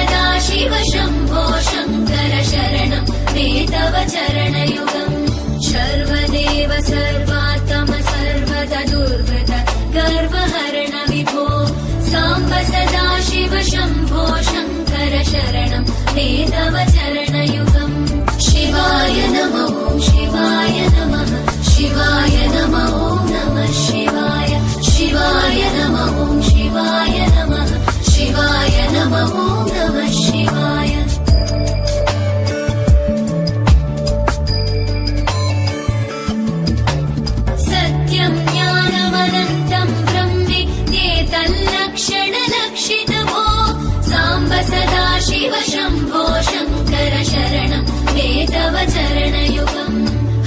सदाशिव शम्भो शङ्कर शरणं मे तव चरणयुगम् सर्वदेव सर्वात्म सर्वदुर्गत गर्वहरण विभो साम्ब सदाशिव शम्भो शङ्कर शरणं मे तव चरणयुगम् शिवाय नमो शिवाय नमः शिवाय नमो नमः शिवाय शिवाय नमो शिवाय नमः शिवाय नमो नमः शिवाय सत्यं ज्ञानमनन्तं ब्रह्मेतल्लक्षणलक्षितमो साम्ब सदाशिव शम्भो शङ्कर शरणं मे तव चरणयुगम्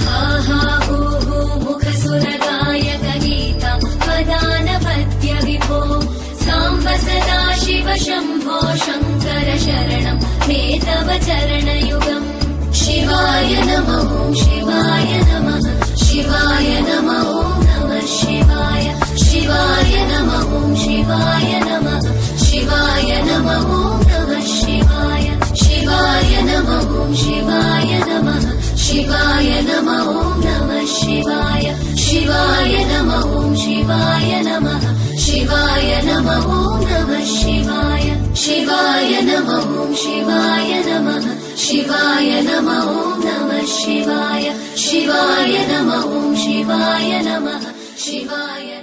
हा हा हू हू मुखसुरगायक गीता पदानपद्य विभो साम्ब सदाशिव शम्भो शङ्कर शरणं मे तव चरणयुगम् शिवाय नमो शिवाय नमः शिवाय नमो नमः शिवाय शिवाय नमो शिवाय नमः शिवाय नमो नमः शिवाय शिवाय नमो शिवाय नमः शिवाय नमो नमः शिवाय शिवाय नमो शिवाय नमः शिवाय नमो नमः शिवाय शिवाय नमो शिवाय नमः शिवाय नमो नमः शिवाय शिवाय नमो शिवाय नमः शिवाय